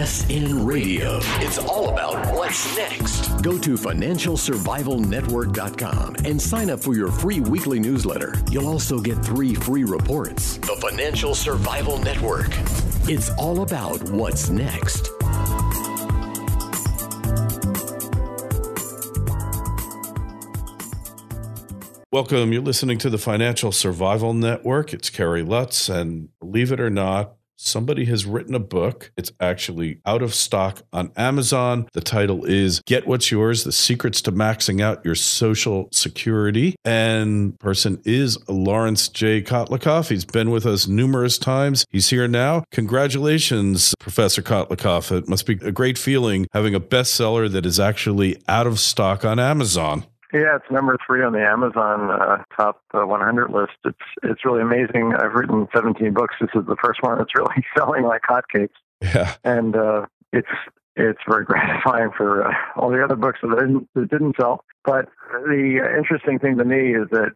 Success in Radio. It's all about what's next. Go to financialsurvivalnetwork.com and sign up for your free weekly newsletter. You'll also get 3 free reports. The Financial Survival Network. It's all about what's next. Welcome. You're listening to the Financial Survival Network. It's Kerry, Lutz, and believe it or not, somebody has written a book. It's actually out of stock on Amazon. The title is Get What's Yours, The Secrets to Maxing Out Your Social Security. And the person is Laurence Kotlikoff. He's been with us numerous times. He's here now. Congratulations, Professor Kotlikoff. It must be a great feeling having a bestseller that is actually out of stock on Amazon. Yeah, it's number 3 on the Amazon top 100 list. It's really amazing. I've written 17 books. This is the first one that's really selling like hotcakes. Yeah, and it's very gratifying for all the other books that didn't sell. But the interesting thing to me is that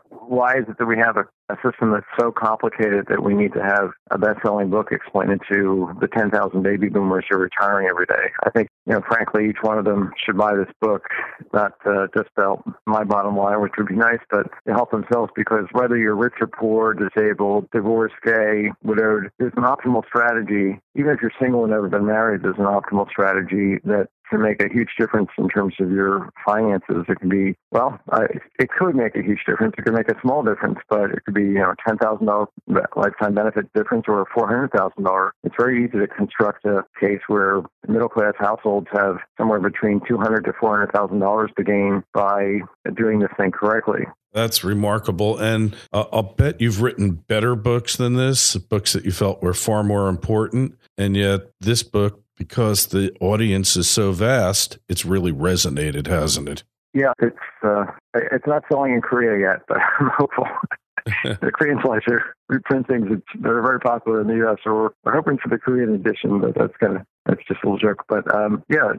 why is it that we have a system that's so complicated that we need to have a best-selling book explaining to the 10,000 baby boomers who are retiring every day? I think, frankly, each one of them should buy this book, not just about my bottom line, which would be nice, but to help themselves, because whether you're rich or poor, disabled, divorced, gay, widowed, there's an optimal strategy. Even if you're single and never been married, there's an optimal strategy that can make a huge difference in terms of your finances. It can be, it could make a huge difference. It could make a small difference, but it could be, $10,000 lifetime benefit difference or $400,000. It's very easy to construct a case where middle-class households have somewhere between $200,000 to $400,000 to gain by doing this thing correctly. That's remarkable. And I'll bet you've written better books than this, books that you felt were far more important. And yet this book, because the audience is so vast, it's really resonated, hasn't it? Yeah, it's not selling in Korea yet, but I'm hopeful. The Koreans like to reprint things that are very popular in the U.S., so we're hoping for the Korean edition, but that's just a little joke. But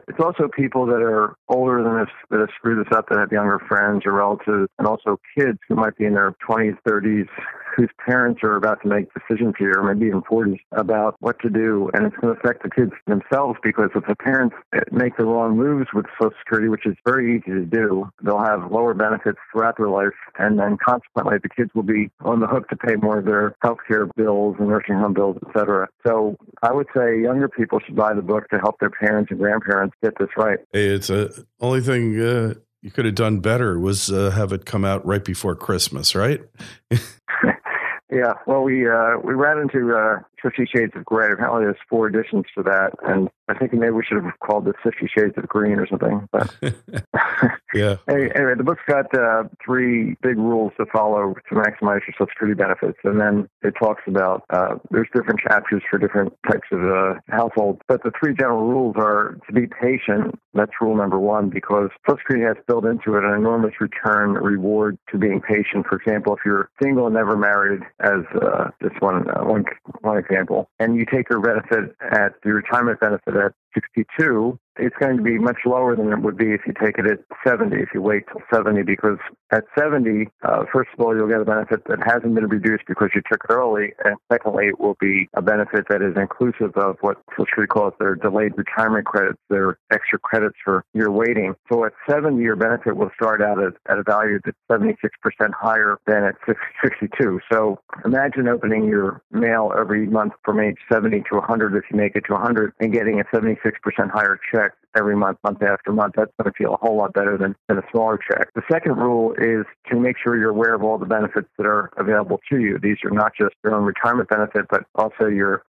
it's also people that are older than us that have screwed this up, that have younger friends or relatives, and also kids who might be in their 20s, 30s, whose parents are about to make decisions here, or maybe even 40s, about what to do. And it's going to affect the kids themselves, because if the parents make the wrong moves with Social Security, which is very easy to do, they'll have lower benefits throughout their life. And then consequently, the kids will be on the hook to pay more of their healthcare bills and nursing home bills, et cetera. So I would say younger people should buy the book to help their parents and grandparents get this right. Hey, it's the only thing you could have done better was have it come out right before Christmas, right? Yeah, well, we ran into 50 Shades of Gray. Apparently there's 4 editions to that, and I think maybe we should have called it 50 Shades of Green or something. But yeah. Anyway, the book's got 3 big rules to follow to maximize your Social Security benefits, and then it talks about there's different chapters for different types of households. But the 3 general rules are to be patient. That's rule number 1, because Social Security has built into it an enormous return reward to being patient. For example, if you're single and never married, as just one example, and you take your benefit at the retirement benefit at 62, it's going to be much lower than it would be if you take it at 70, if you wait till 70, because at 70, first of all, you'll get a benefit that hasn't been reduced because you took it early, and secondly, it will be a benefit that is inclusive of what Social Security calls their delayed retirement credits, their extra credits for your waiting. So at 70, your benefit will start out at a value that's 76% higher than at 62. So imagine opening your mail every month from age 70 to 100, if you make it to 100, and getting a 76% higher check every month, month after month. That's going to feel a whole lot better than a smaller check. The second rule is to make sure you're aware of all the benefits that are available to you. These are not just your own retirement benefit, but also your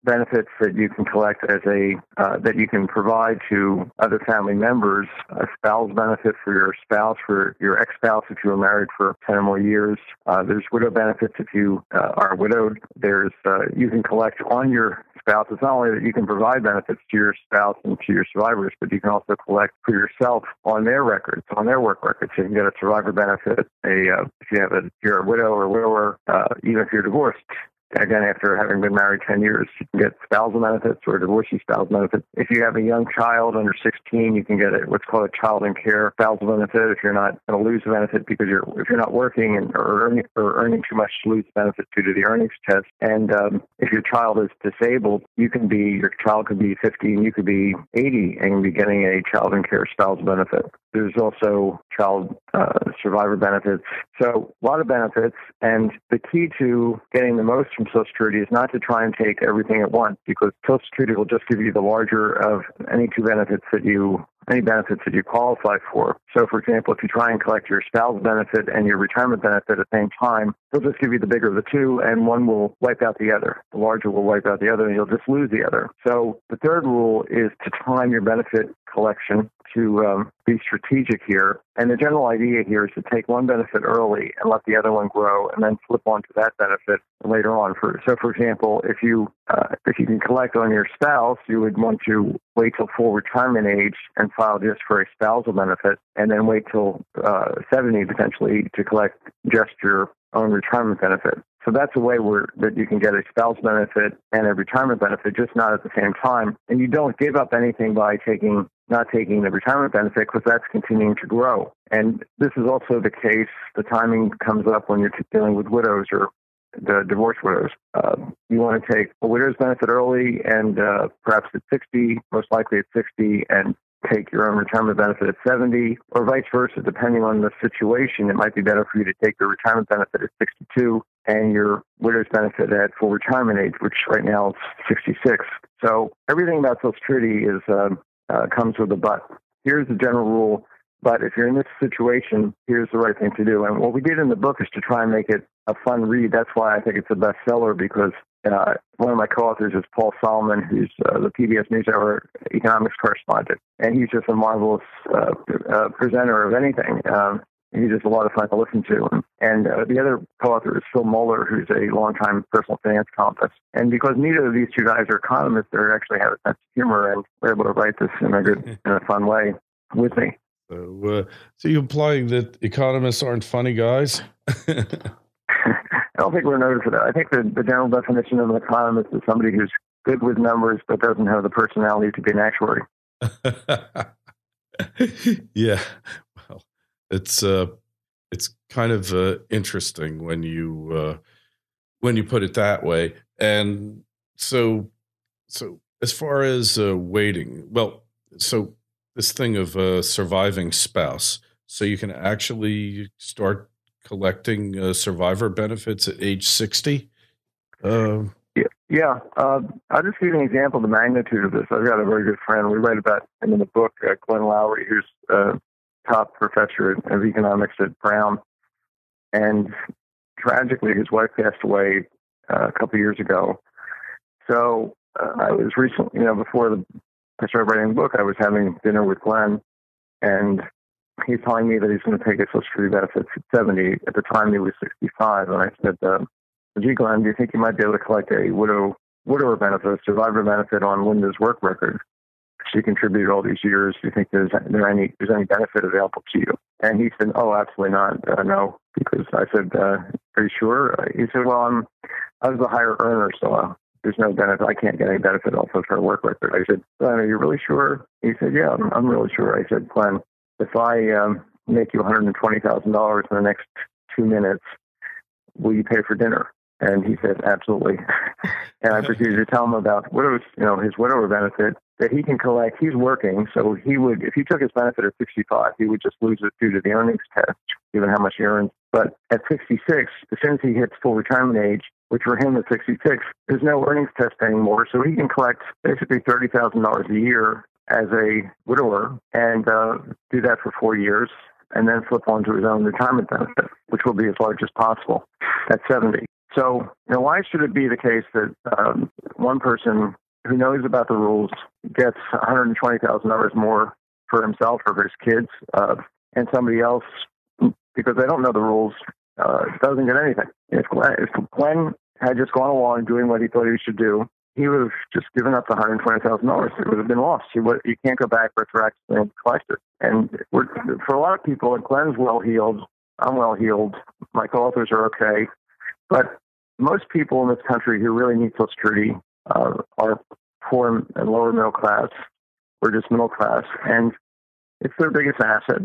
benefits that you can collect as that you can provide to other family members. A spouse benefit for your spouse, for your ex-spouse if you were married for 10 or more years. There's widow benefits if you are widowed. There's you can collect on your spouse. It's not only that you can provide benefits to your spouse and to your survivors, but you can also collect for yourself on their records, on their work records. So you can get a survivor benefit, if you're a widow or widower, even if you're divorced. again, after having been married 10 years, you can get spousal benefits or divorcee spousal benefits. If you have a young child under 16, you can get what's called a child in care spousal benefit. If you're not going to lose the benefit because if you're not working or earning too much to lose the benefit due to the earnings test. And if your child is disabled, your child could be 50 and you could be 80 and be getting a child in care spousal benefit. There's also child survivor benefits. So a lot of benefits. And the key to getting the most from Social Security is not to try and take everything at once, because Social Security will just give you the larger of any benefits that you qualify for. So, for example, if you try and collect your spousal benefit and your retirement benefit at the same time, they'll just give you the bigger of the two, and one will wipe out the other. The larger will wipe out the other, and you'll just lose the other. So the third rule is to time your benefit collection to be strategic here. And the general idea here is to take one benefit early and let the other one grow, and then flip on to that benefit later on. So, for example, if you can collect on your spouse, you would want to wait till full retirement age and file just for a spousal benefit, and then wait till 70 potentially to collect just your own retirement benefit. So that's a way that you can get a spouse benefit and a retirement benefit, just not at the same time. And you don't give up anything by not taking the retirement benefit, because that's continuing to grow. And this is also the case, the timing comes up when you're dealing with widows or the divorced widows. You want to take a widow's benefit early and perhaps at 60, most likely at 60, and take your own retirement benefit at 70, or vice versa, depending on the situation. It might be better for you to take your retirement benefit at 62 and your widow's benefit at full retirement age, which right now is 66. So everything about Social Security comes with a but. Here's the general rule, but if you're in this situation, here's the right thing to do. And what we did in the book is to try and make it a fun read. That's why I think it's a bestseller, because one of my co-authors is Paul Solomon, who's the PBS NewsHour economics correspondent, and he's just a marvelous presenter of anything. He's just a lot of fun to listen to. And the other co-author is Phil Mueller, who's a longtime personal finance columnist. And because neither of these two guys are economists, they actually have a sense of humor, and we're able to write this in a fun way with me. So you're implying that economists aren't funny guys? I don't think we're noted for that. I think the general definition of an economist is somebody who's good with numbers but doesn't have the personality to be an actuary. Yeah. Well, it's kind of interesting when you put it that way. And so as far as waiting, so this thing of surviving spouse, so you can actually start collecting survivor benefits at age 60? Yeah. I'll just give you an example of the magnitude of this. I've got a very good friend. We write about him in the book, Glenn Lowry, who's a top professor of economics at Brown. And tragically, his wife passed away a couple of years ago. So I was recently, before I started writing the book, I was having dinner with Glenn, and he's telling me that he's going to take his Social Security benefits at 70. At the time, he was 65. And I said, gee, Glenn, do you think you might be able to collect a widower benefit, a survivor benefit on Linda's work record? She contributed all these years. Do you think there's any benefit available to you? And he said, oh, absolutely not. No, because I said, are you sure? He said, well, I was a higher earner, so there's no benefit. I can't get any benefit off of her work record. I said, Glenn, are you really sure? He said, yeah, I'm really sure. I said, Glenn, if I make you $120,000 in the next 2 minutes, will you pay for dinner? And he said, absolutely. And I proceeded to tell him about his widower benefit that he can collect. He's working, so he would, if he took his benefit at 65, he would just lose it due to the earnings test, given how much he earns. But at 66, as soon as he hits full retirement age, which for him at 66, there's no earnings test anymore, so he can collect basically $30,000 a year as a widower and do that for 4 years, and then flip on to his own retirement benefit, which will be as large as possible at 70. So, why should it be the case that one person who knows about the rules gets $120,000 more for himself or for his kids, and somebody else, because they don't know the rules, doesn't get anything? If Glenn had just gone along doing what he thought he should do, he would have just given up the $120,000. It would have been lost. You can't go back retroactively and collect it. And for a lot of people, Glenn's well-heeled. I'm well-heeled. My co-authors are okay. But most people in this country who really need Social Security are poor and lower middle class, or just middle class, and it's their biggest asset.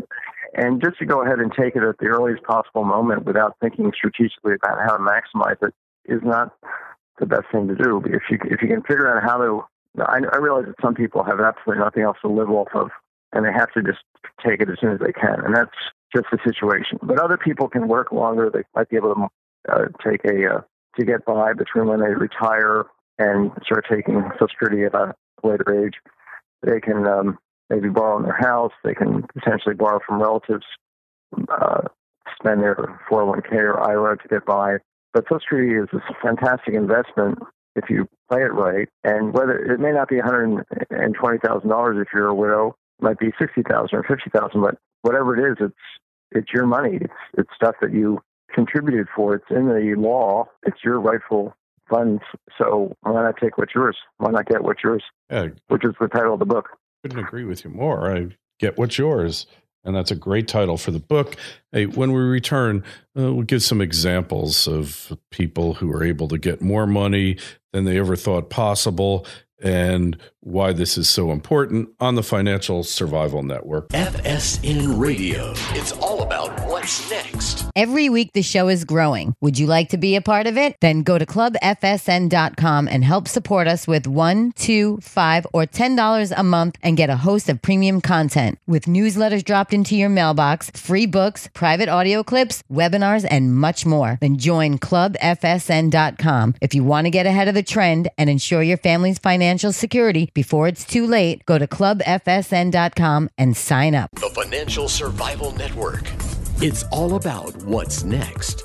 And just to go ahead and take it at the earliest possible moment without thinking strategically about how to maximize it is not the best thing to do. If you can figure out how to, I realize that some people have absolutely nothing else to live off of, and they have to just take it as soon as they can, and that's just the situation. But other people can work longer. They might be able to to get by between when they retire and start taking Social Security at a later age. They can maybe borrow in their house. They can potentially borrow from relatives, spend their 401k or IRA to get by. But Social Security is a fantastic investment if you play it right. And whether it may not be $120,000 if you're a widow, it might be $60,000 or $50,000. But whatever it is, it's your money. It's stuff that you contributed for. It's in the law. It's your rightful funds. So why not take what's yours? Why not get what's yours? Yeah, which is the title of the book. Couldn't agree with you more. I get what's yours. And that's a great title for the book. Hey, when we return, we'll give some examples of people who are able to get more money than they ever thought possible and why this is so important on the Financial Survival Network. FSN Radio. It's all about what's next. Every week the show is growing. Would you like to be a part of it? Then go to clubfsn.com and help support us with $1, $2, $5, or $10 a month and get a host of premium content with newsletters dropped into your mailbox, free books, private audio clips, webinars, and much more. Then join clubfsn.com. If you want to get ahead of the trend and ensure your family's financial security before it's too late, go to clubfsn.com and sign up. The Financial Survival Network. It's all about what's next.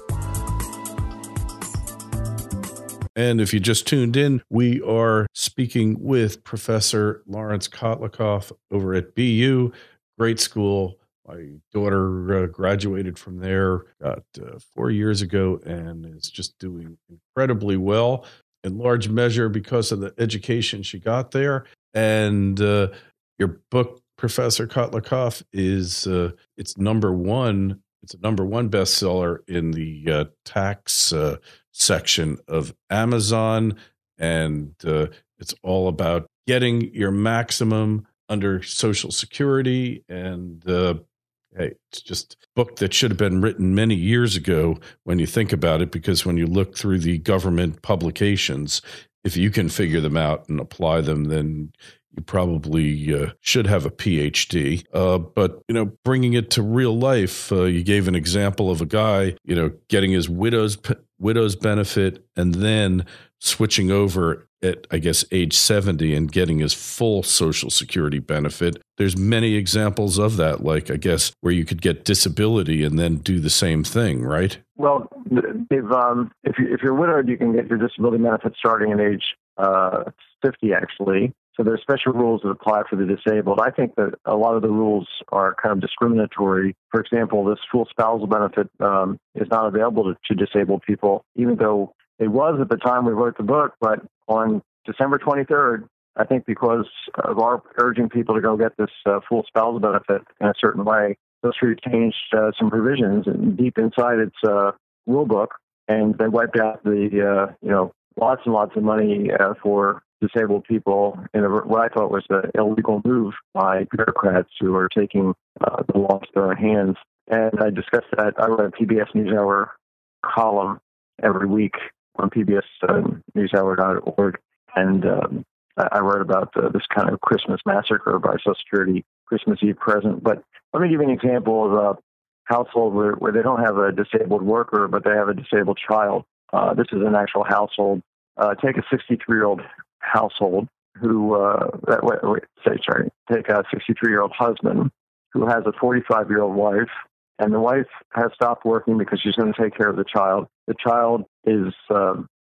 And if you just tuned in, we are speaking with Professor Laurence Kotlikoff over at BU. Great school. My daughter graduated from there about 4 years ago and is just doing incredibly well, in large measure because of the education she got there. And your book, Professor Kotlikoff, is it's number one. It's a number one bestseller in the tax section of Amazon, and it's all about getting your maximum under Social Security. And hey, it's just a book that should have been written many years ago when you think about it, because when you look through the government publications, if you can figure them out and apply them, then you probably should have a PhD. But, bringing it to real life, you gave an example of a guy, getting his widow's benefit and then switching over at, I guess, age 70 and getting his full Social Security benefit. There's many examples of that, like, I guess, where you could get disability and then do the same thing, right? Well, if you're widowed, you can get your disability benefit starting at age 50, actually. So there's special rules that apply for the disabled. I think that a lot of the rules are kind of discriminatory. For example, this full spousal benefit is not available to disabled people, even though it was at the time we wrote the book. But on December 23rd, I think because of our urging people to go get this full spousal benefit in a certain way, Social Security changed some provisions deep inside its rule book, and they wiped out the lots and lots of money for disabled people in what I thought was an illegal move by bureaucrats who are taking the law into their own hands. And I discussed that. I write a PBS NewsHour column every week on pbsnewshour.org, and I wrote about this kind of Christmas massacre by Social Security, Christmas Eve present. But let me give you an example of a household where they don't have a disabled worker, but they have a disabled child. This is an actual household. Take a 63-year-old household who, take a 63-year-old husband who has a 45-year-old wife, and the wife has stopped working because she's going to take care of the child. The child is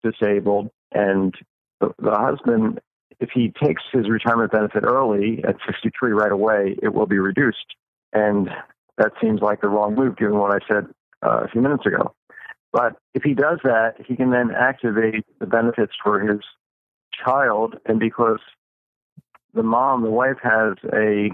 disabled, and the husband, if he takes his retirement benefit early at 63 right away, it will be reduced. And that seems like the wrong move, given what I said a few minutes ago. But if he does that, he can then activate the benefits for his child, and because the wife has a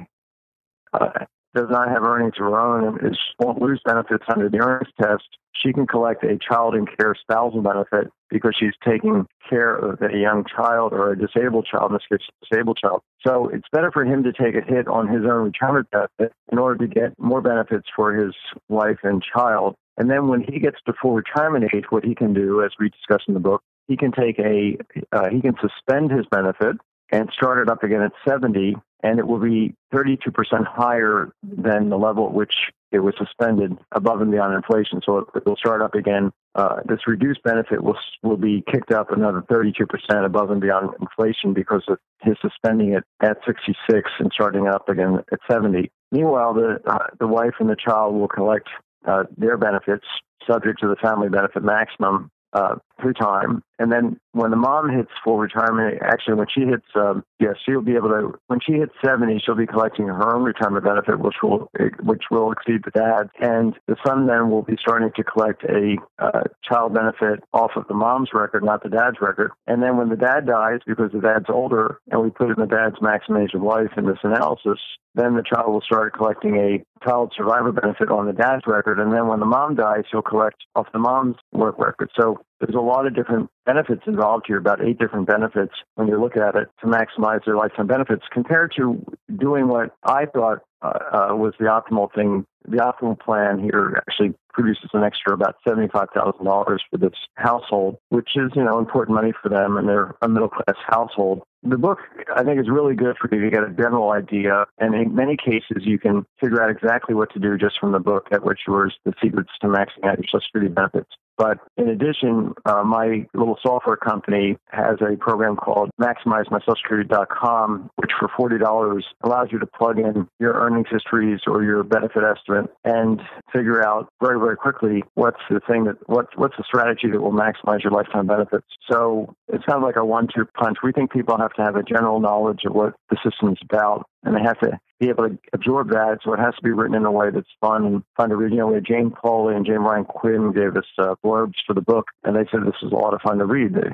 does not have earnings of her own and won't lose benefits under the earnings test, she can collect a child in care spousal benefit because she's taking care of a young child or a disabled child, in this case, a disabled child. So it's better for him to take a hit on his own retirement benefit in order to get more benefits for his wife and child. And then when he gets to full retirement age, what he can do, as we discuss in the book, he can he can suspend his benefit and start it up again at 70, and it will be 32% higher than the level at which it was suspended above and beyond inflation. So it will start up again. This reduced benefit will be kicked up another 32% above and beyond inflation because of his suspending it at 66 and starting up again at 70. Meanwhile, the wife and the child will collect their benefits subject to the family benefit maximum through time. And then when the mom hits full retirement, actually when she hits, she'll be able to, when she hits 70, she'll be collecting her own retirement benefit, which will exceed the dad's. And the son then will be starting to collect a child benefit off of the mom's record, not the dad's record. And then when the dad dies, because the dad's older, and we put in the dad's maximum age of life in this analysis, then the child will start collecting a child survivor benefit on the dad's record. And then when the mom dies, he'll collect off the mom's work record. So there's a lot of different benefits involved here, about 8 different benefits when you look at it to maximize their lifetime benefits compared to doing what I thought was the optimal thing. The optimal plan here actually produces an extra about $75,000 for this household, which is, important money for them, and they're a middle-class household. The book, I think, is really good for you to get a general idea, and in many cases, you can figure out exactly what to do just from the book, at which yours the secrets to maxing out your Social Security benefits. But in addition, my little software company has a program called MaximizeMySocialSecurity.com, which for $40 allows you to plug in your earnings histories or your benefit estimate and figure out very, very quickly what's the strategy that will maximize your lifetime benefits. So it's kind of like a 1-2 punch. We think people have to have a general knowledge of what the system is about, and they have to be able to absorb that. So it has to be written in a way that's fun and fun to read. We had Jane Pauley and Jane Ryan Quinn gave us blurbs for the book, and they said this was a lot of fun to read. They,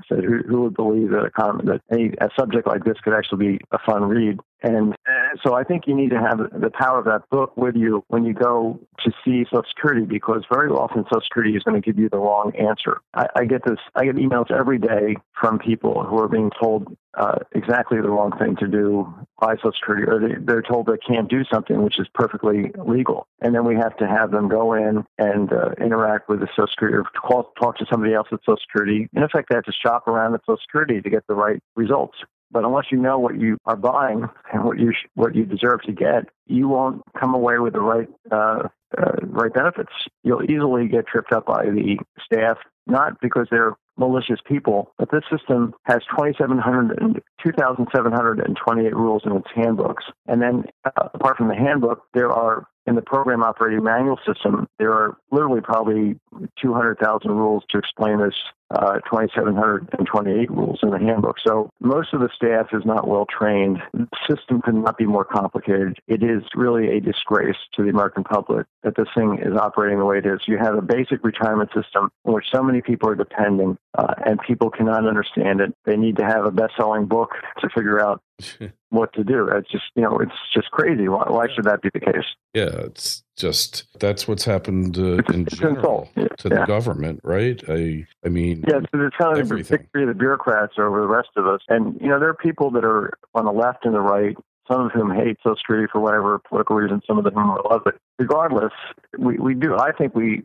said who would believe that a subject like this could actually be a fun read? And so I think you need to have the power of that book with you when you go to see Social Security, because very often Social Security is going to give you the wrong answer. I get emails every day from people who are being told exactly the wrong thing to do by Social Security, or they're told they can't do something which is perfectly legal. And then we have to have them go in and interact with the Social Security, or talk to somebody else at Social Security. In effect, they have to shop around at Social Security to get the right results. But unless you know what you are buying and what you deserve to get, you won't come away with the right benefits. You'll easily get tripped up by the staff, not because they're malicious people, but this system has 2,728 rules in its handbooks. And then apart from the handbook, there are, in the program operating manual system, there are literally probably 200,000 rules to explain this 2,728 rules in the handbook. So most of the staff is not well trained. The system could not be more complicated. It is really a disgrace to the American public that this thing is operating the way it is. You have a basic retirement system in which so many people are depending, and people cannot understand it. They need to have a best-selling book to figure out what to do. It's just, it's just crazy. Why should that be the case? Yeah, it's just, that's what's happened in general to the government, right? I mean, yeah, so it's kind of the victory of the bureaucrats over the rest of us. And, there are people that are on the left and the right, some of whom hate Social Security for whatever political reason, some of them love it. Regardless, I think we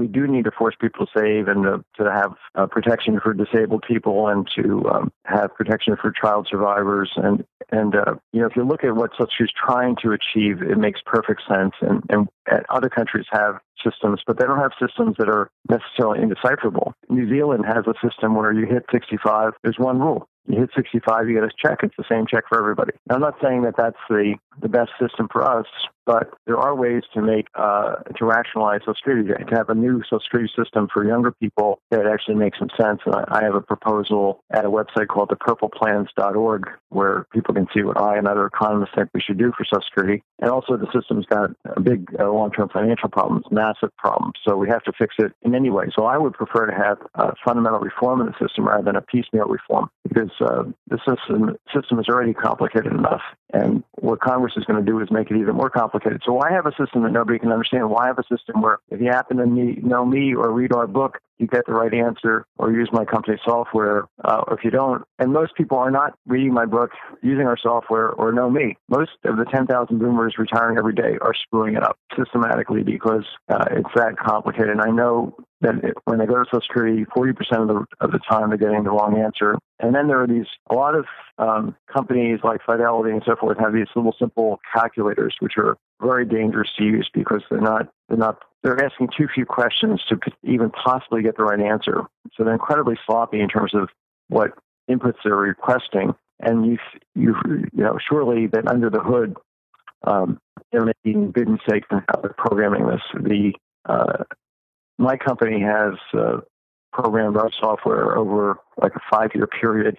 do need to force people to save and to have protection for disabled people and to have protection for child survivors. And if you look at what Social Security is trying to achieve, it makes perfect sense. And other countries have systems, but they don't have systems that are necessarily indecipherable. New Zealand has a system where you hit 65, there's one rule. You hit 65, you get a check. It's the same check for everybody. Now, I'm not saying that that's the best system for us, but there are ways to to rationalize Social Security, to have a new Social Security system for younger people that actually makes some sense. And I have a proposal at a website called thepurpleplans.org where people can see what I and other economists think we should do for Social Security. And also the system's got a big long-term financial problems, massive problems. So we have to fix it in any way. So I would prefer to have a fundamental reform in the system rather than a piecemeal reform, because the system is already complicated enough. And what Congress is going to do is make it even more complicated. So why have a system that nobody can understand? Why have a system where if you happen to know me or read our book, you get the right answer or use my company software, or if you don't? And most people are not reading my book, using our software, or know me. Most of the 10,000 boomers retiring every day are screwing it up systematically because it's that complicated. And I know that when they go to Social Security, 40% of the time they're getting the wrong answer. And then there are a lot of companies like Fidelity and so forth have these little simple calculators, which are very dangerous to use because they're asking too few questions to even possibly get the right answer. So they're incredibly sloppy in terms of what inputs they're requesting. And you know, surely that under the hood, they're making big mistakes in how they're programming this. My company has programmed our software over like a 5-year period,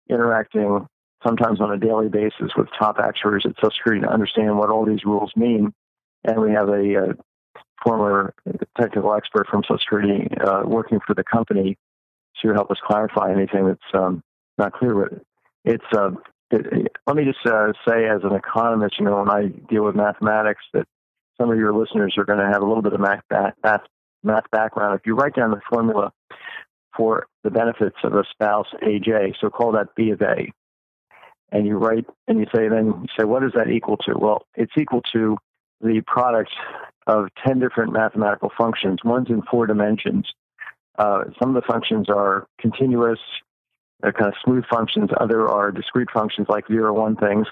interacting sometimes on a daily basis with top actuaries at Social Security to understand what all these rules mean. And we have a former technical expert from Social Security working for the company to help us clarify anything that's not clear with it. Let me just say, as an economist, you know, when I deal with mathematics, that some of your listeners are going to have a little bit of math background. If you write down the formula for the benefits of a spouse AJ, so call that B of A, and you say, what is that equal to? Well, it's equal to the product of 10 different mathematical functions. One's in 4 dimensions. Some of the functions are continuous, they're kind of smooth functions. Other are discrete functions like 0, 1 things.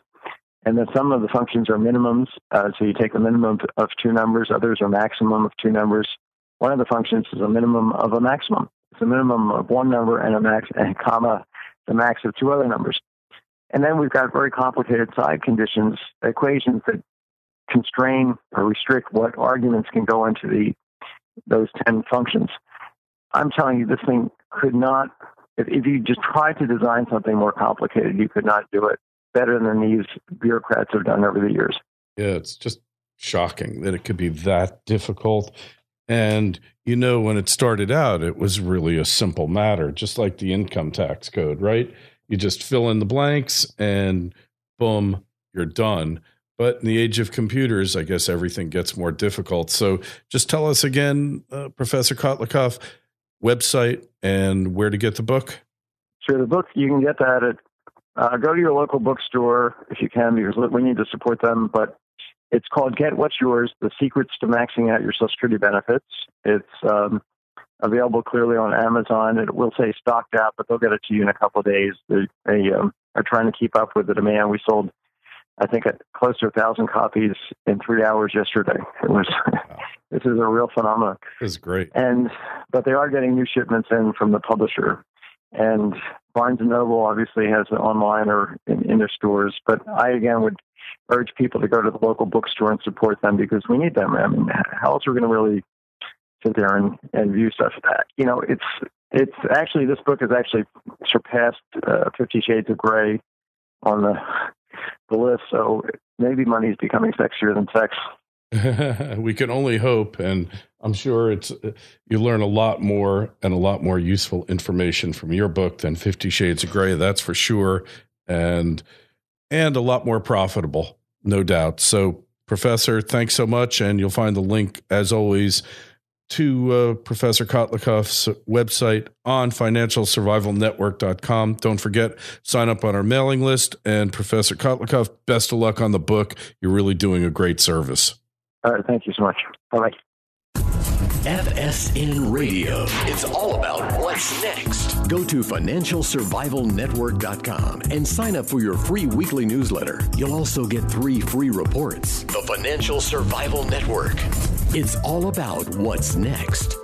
And then some of the functions are minimums. So you take the minimum of 2 numbers. Others are maximum of 2 numbers. One of the functions is a minimum of a maximum. It's a minimum of 1 number and the max of 2 other numbers. And then we've got very complicated side conditions, equations that constrain or restrict what arguments can go into those 10 functions. I'm telling you, this thing could not, if you just tried to design something more complicated, you could not do it better than these bureaucrats have done over the years. Yeah, it's just shocking that it could be that difficult. And, you know, when it started out, it was really a simple matter, just like the income tax code, right? You just fill in the blanks and boom, you're done. But in the age of computers, I guess everything gets more difficult. So just tell us again, Professor Kotlikoff, website and where to get the book. Sure. The book, you can get that at, go to your local bookstore if you can, because we need to support them. But it's called Get What's Yours, The Secrets to Maxing Out Your Social Security Benefits. It's available clearly on Amazon. It will say stocked out, but they'll get it to you in a couple of days. They are trying to keep up with the demand. We sold, I think, close to 1,000 copies in 3 hours yesterday. It was, wow. This is a real phenomenon. This is great. But they are getting new shipments in from the publisher. And Barnes & Noble obviously has it online or in their stores. But I, again, would urge people to go to the local bookstore and support them because we need them. I mean, how else are we going to really sit there and view stuff? You know, it's actually, this book has actually surpassed 50 Shades of Grey on the list. So maybe money is becoming sexier than sex. We can only hope, and I'm sure you learn a lot more and a lot more useful information from your book than 50 Shades of Grey, that's for sure, and a lot more profitable, no doubt. So, Professor, thanks so much, and you'll find the link, as always, to Professor Kotlikoff's website on financialsurvivalnetwork.com. Don't forget, sign up on our mailing list, and Professor Kotlikoff, best of luck on the book. You're really doing a great service. All right. Thank you so much. Bye-bye. FSN Radio. It's all about what's next. Go to financialsurvivalnetwork.com and sign up for your free weekly newsletter. You'll also get 3 free reports. The Financial Survival Network. It's all about what's next.